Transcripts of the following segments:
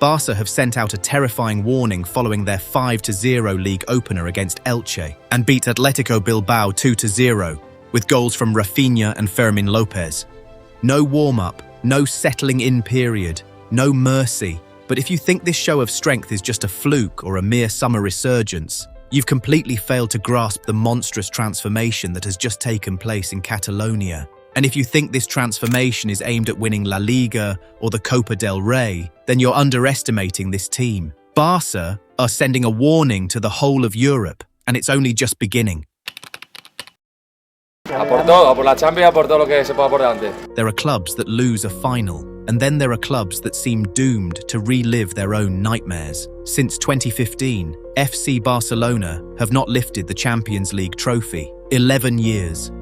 Barca have sent out a terrifying warning following their 5-0 league opener against Elche and beat Atletico Bilbao 2-0 with goals from Rafinha and Fermin Lopez. No warm-up, no settling-in period, no mercy. But if you think this show of strength is just a fluke or a mere summer resurgence, you've completely failed to grasp the monstrous transformation that has just taken place in Catalonia. And if you think this transformation is aimed at winning La Liga or the Copa del Rey, then you're underestimating this team. Barca are sending a warning to the whole of Europe, and it's only just beginning. A por todo, a por la Champions, a por todo lo que se pueda por delante. There are clubs that lose a final, and then there are clubs that seem doomed to relive their own nightmares. Since 2015, FC Barcelona have not lifted the Champions League trophy. 11 years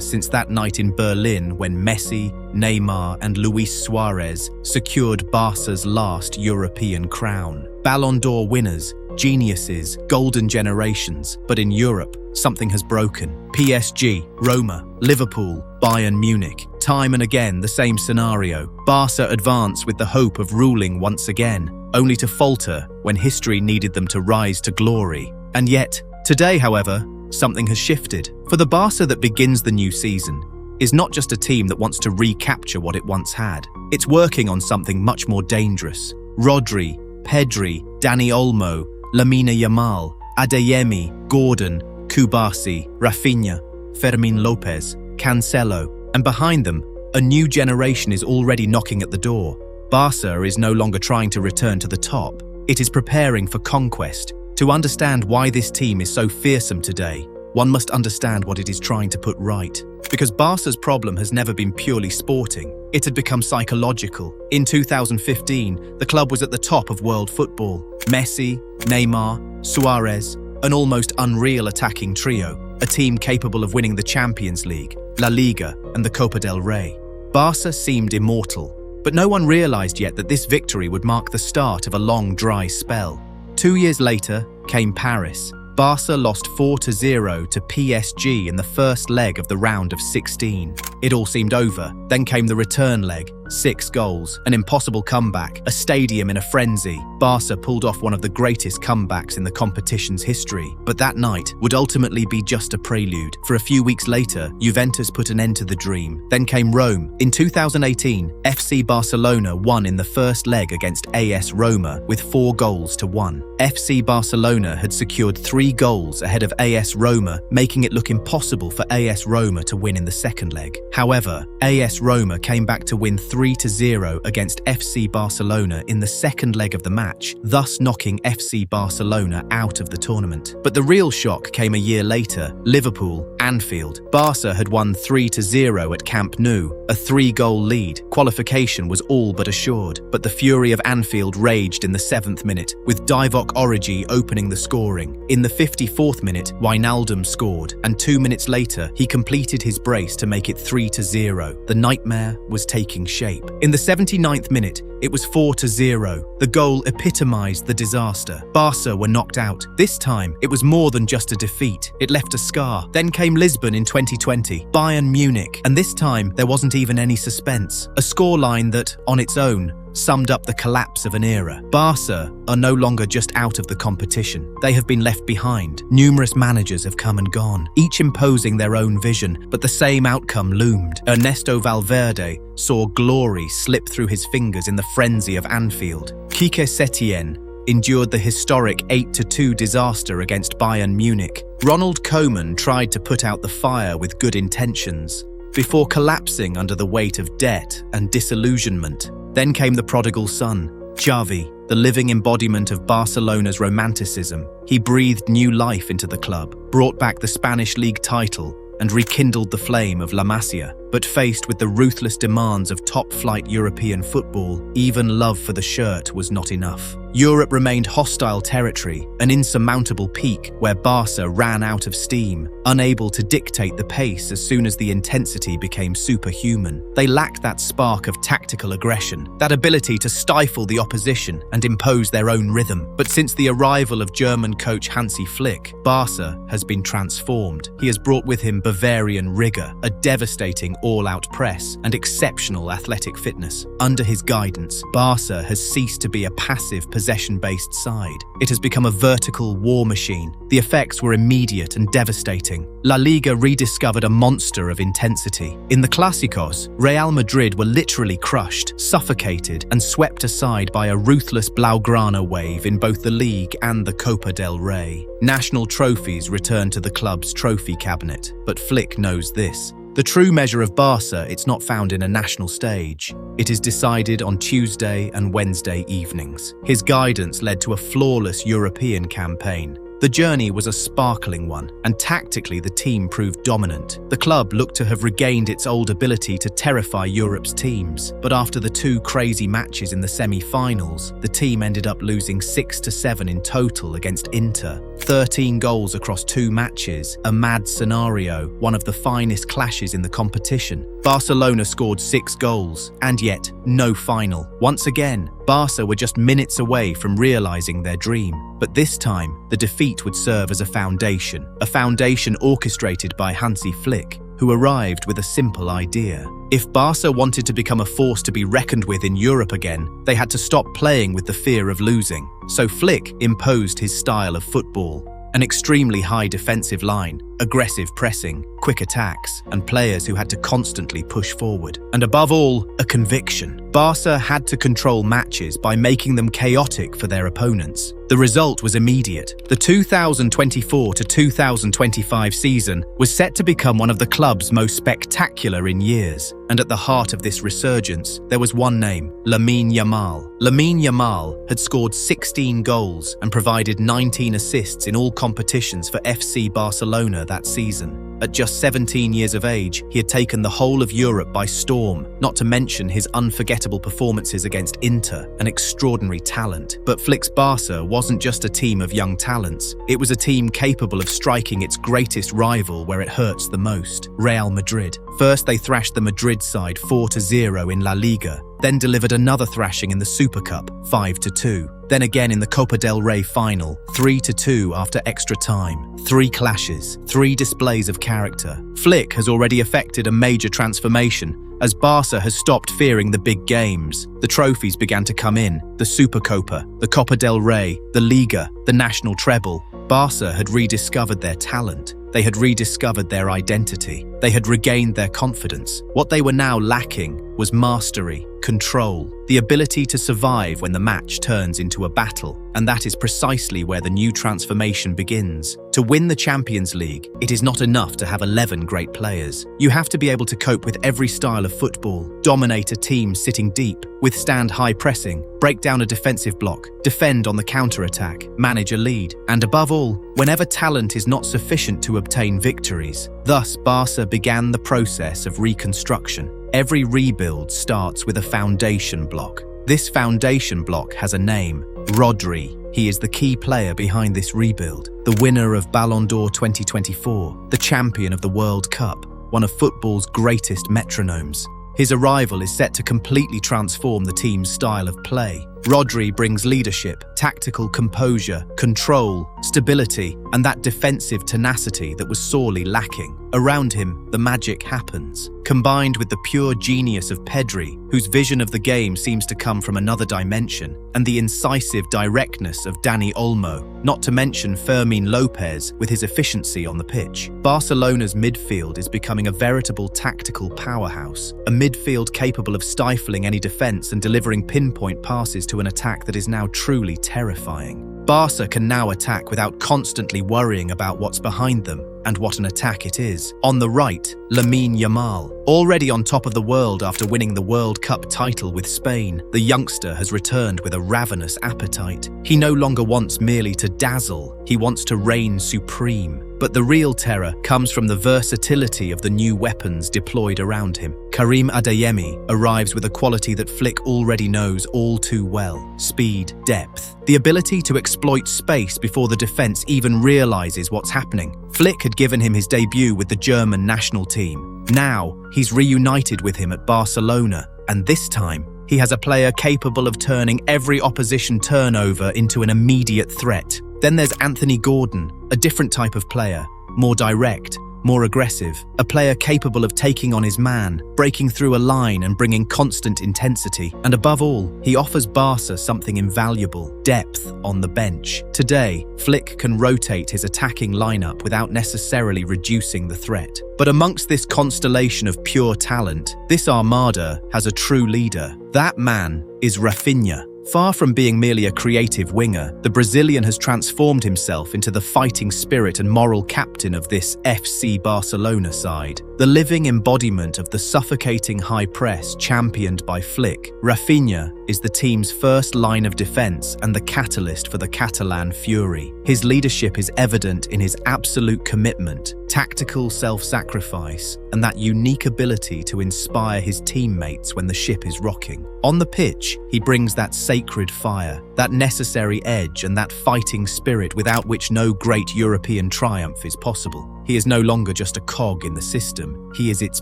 since that night in Berlin when Messi, Neymar and Luis Suarez secured Barca's last European crown. Ballon d'Or winners, geniuses, golden generations, but in Europe, something has broken. PSG, Roma, Liverpool, Bayern Munich. Time and again, the same scenario. Barca advance with the hope of ruling once again, only to falter when history needed them to rise to glory. And yet, today, however, something has shifted. For the Barca that begins the new season is not just a team that wants to recapture what it once had. It's working on something much more dangerous. Rodri, Pedri, Dani Olmo, Lamine Yamal, Adeyemi, Gordon, Kubasi, Rafinha, Fermin Lopez, Cancelo, and behind them, a new generation is already knocking at the door. Barca is no longer trying to return to the top. It is preparing for conquest. To understand why this team is so fearsome today, one must understand what it is trying to put right. Because Barca's problem has never been purely sporting. It had become psychological. In 2015, the club was at the top of world football. Messi, Neymar, Suarez, an almost unreal attacking trio, a team capable of winning the Champions League, La Liga, and the Copa del Rey. Barca seemed immortal, but no one realized yet that this victory would mark the start of a long, dry spell. 2 years later came Paris. Barca lost 4-0 to PSG in the first leg of the round of 16. It all seemed over. Then came the return leg. 6 goals, an impossible comeback, a stadium in a frenzy. Barca pulled off one of the greatest comebacks in the competition's history. But that night would ultimately be just a prelude. For a few weeks later, Juventus put an end to the dream. Then came Rome. In 2018, FC Barcelona won in the first leg against AS Roma with 4-1. FC Barcelona had secured 3 goals ahead of AS Roma, making it look impossible for AS Roma to win in the second leg. However, AS Roma came back to win 3-0 against FC Barcelona in the second leg of the match, thus knocking FC Barcelona out of the tournament. But the real shock came a year later. Liverpool, Anfield. Barca had won 3-0 at Camp Nou, a 3-goal lead. Qualification was all but assured, but the fury of Anfield raged in the 7th minute, with Divock Origi opening the scoring. In the 54th minute, Wijnaldum scored, and 2 minutes later, he completed his brace to make it 3-0. The nightmare was taking shape. In the 79th minute, it was 4-0. The goal epitomized the disaster. Barca were knocked out. This time, it was more than just a defeat. It left a scar. Then came Lisbon in 2020, Bayern Munich, and this time there wasn't even any suspense. A scoreline that, on its own, summed up the collapse of an era. Barca are no longer just out of the competition. They have been left behind. Numerous managers have come and gone, each imposing their own vision, but the same outcome loomed. Ernesto Valverde saw glory slip through his fingers in the frenzy of Anfield. Quique Setien endured the historic 8-2 disaster against Bayern Munich. Ronald Koeman tried to put out the fire with good intentions, before collapsing under the weight of debt and disillusionment. Then came the prodigal son, Xavi, the living embodiment of Barcelona's romanticism. He breathed new life into the club, brought back the Spanish league title, and rekindled the flame of La Masia. But faced with the ruthless demands of top-flight European football, even love for the shirt was not enough. Europe remained hostile territory, an insurmountable peak where Barca ran out of steam, unable to dictate the pace as soon as the intensity became superhuman. They lacked that spark of tactical aggression, that ability to stifle the opposition and impose their own rhythm. But since the arrival of German coach Hansi Flick, Barca has been transformed. He has brought with him Bavarian rigor, a devastating all-out press and exceptional athletic fitness. Under his guidance, Barca has ceased to be a passive, possession-based side. It has become a vertical war machine. The effects were immediate and devastating. La Liga rediscovered a monster of intensity. In the Clásicos, Real Madrid were literally crushed, suffocated, and swept aside by a ruthless Blaugrana wave in both the league and the Copa del Rey. National trophies returned to the club's trophy cabinet, but Flick knows this. The true measure of Barca, it's not found in a national stage. It is decided on Tuesday and Wednesday evenings. His guidance led to a flawless European campaign. The journey was a sparkling one, and tactically the team proved dominant. The club looked to have regained its old ability to terrify Europe's teams, but after the two crazy matches in the semi-finals, the team ended up losing 6-7 in total against Inter. 13 goals across 2 matches, a mad scenario, one of the finest clashes in the competition. Barcelona scored 6 goals, and yet no final. Once again, Barca were just minutes away from realizing their dream. But this time, the defeat would serve as a foundation orchestrated by Hansi Flick, who arrived with a simple idea. If Barca wanted to become a force to be reckoned with in Europe again, they had to stop playing with the fear of losing. So Flick imposed his style of football. An extremely high defensive line, aggressive pressing, quick attacks, and players who had to constantly push forward. And above all, a conviction. Barca had to control matches by making them chaotic for their opponents. The result was immediate. The 2024 to 2025 season was set to become one of the club's most spectacular in years. And at the heart of this resurgence, there was one name, Lamine Yamal. Lamine Yamal had scored 16 goals and provided 19 assists in all competitions for FC Barcelona that season. At just 17 years of age, he had taken the whole of Europe by storm, not to mention his unforgettable performances against Inter, an extraordinary talent. But Flick's Barca wasn't just a team of young talents. It was a team capable of striking its greatest rival where it hurts the most, Real Madrid. First, they thrashed the Madrid side 4-0 in La Liga, then delivered another thrashing in the Super Cup, 5-2. Then again in the Copa del Rey final, 3-2 after extra time. 3 clashes, 3 displays of character. Flick has already effected a major transformation, as Barca has stopped fearing the big games. The trophies began to come in, the Supercopa, the Copa del Rey, the Liga, the national treble. Barca had rediscovered their talent. They had rediscovered their identity. They had regained their confidence. What they were now lacking was mastery, control, the ability to survive when the match turns into a battle. And that is precisely where the new transformation begins. To win the Champions League, it is not enough to have 11 great players. You have to be able to cope with every style of football, dominate a team sitting deep, withstand high pressing, break down a defensive block, defend on the counter-attack, manage a lead, and above all, whenever talent is not sufficient to obtain victories. Thus, Barca began the process of reconstruction. Every rebuild starts with a foundation block. This foundation block has a name, Rodri. He is the key player behind this rebuild, the winner of Ballon d'Or 2024, the champion of the World Cup, one of football's greatest metronomes. His arrival is set to completely transform the team's style of play. Rodri brings leadership, tactical composure, control, stability, and that defensive tenacity that was sorely lacking. Around him, the magic happens. Combined with the pure genius of Pedri, whose vision of the game seems to come from another dimension, and the incisive directness of Dani Olmo, not to mention Fermin Lopez with his efficiency on the pitch, Barcelona's midfield is becoming a veritable tactical powerhouse, a midfield capable of stifling any defense and delivering pinpoint passes to an attack that is now truly terrifying. Barca can now attack without constantly worrying about what's behind them and what an attack it is. On the right, Lamine Yamal. Already on top of the world after winning the World Cup title with Spain, the youngster has returned with a ravenous appetite. He no longer wants merely to dazzle, he wants to reign supreme. But the real terror comes from the versatility of the new weapons deployed around him. Karim Adeyemi arrives with a quality that Flick already knows all too well: speed, depth, the ability to exploit space before the defense even realizes what's happening. Flick had given him his debut with the German national team. Now, he's reunited with him at Barcelona, and this time, he has a player capable of turning every opposition turnover into an immediate threat. Then there's Anthony Gordon, a different type of player, more direct, more aggressive, a player capable of taking on his man, breaking through a line and bringing constant intensity. And above all, he offers Barca something invaluable: depth on the bench. Today, Flick can rotate his attacking lineup without necessarily reducing the threat. But amongst this constellation of pure talent, this armada has a true leader. That man is Rafinha. Far from being merely a creative winger, the Brazilian has transformed himself into the fighting spirit and moral captain of this FC Barcelona side. The living embodiment of the suffocating high press championed by Flick, Rafinha is the team's first line of defense and the catalyst for the Catalan fury. His leadership is evident in his absolute commitment, tactical self-sacrifice, and that unique ability to inspire his teammates when the ship is rocking. On the pitch, he brings that sacred fire, that necessary edge, and that fighting spirit without which no great European triumph is possible. He is no longer just a cog in the system, he is its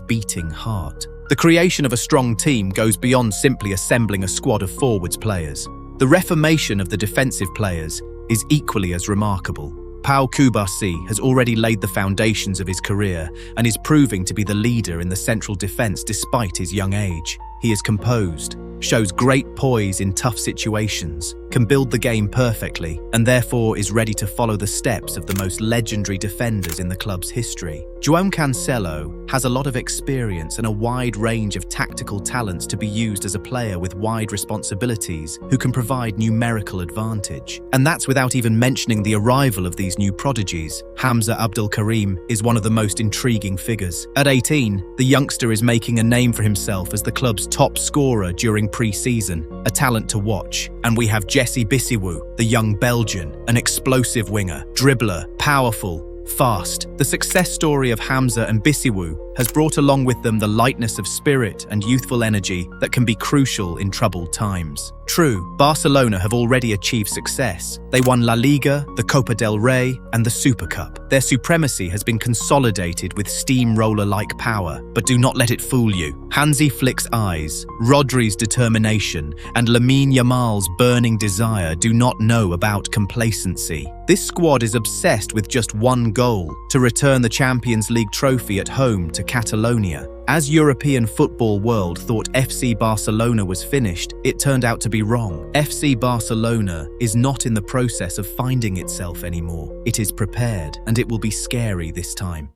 beating heart. The creation of a strong team goes beyond simply assembling a squad of forwards players. The reformation of the defensive players is equally as remarkable. Pau Cubarsí has already laid the foundations of his career and is proving to be the leader in the central defense despite his young age. He is composed, shows great poise in tough situations, can build the game perfectly, and therefore is ready to follow the steps of the most legendary defenders in the club's history. João Cancelo has a lot of experience and a wide range of tactical talents to be used as a player with wide responsibilities who can provide numerical advantage. And that's without even mentioning the arrival of these new prodigies. Hamza Abdelkarim is one of the most intriguing figures. At 18, the youngster is making a name for himself as the club's top scorer during pre-season, a talent to watch. And we have Jesse Bissiwu, the young Belgian, an explosive winger, dribbler, powerful, fast. The success story of Hamza and Bissiwu has brought along with them the lightness of spirit and youthful energy that can be crucial in troubled times. True, Barcelona have already achieved success. They won La Liga, the Copa del Rey, and the Super Cup. Their supremacy has been consolidated with steamroller-like power, but do not let it fool you. Hansi Flick's eyes, Rodri's determination, and Lamine Yamal's burning desire do not know about complacency. This squad is obsessed with just one goal: to return the Champions League trophy at home to Catalonia. As European football world thought FC Barcelona was finished, it turned out to be wrong. FC Barcelona is not in the process of finding itself anymore. It is prepared, and it will be scary this time.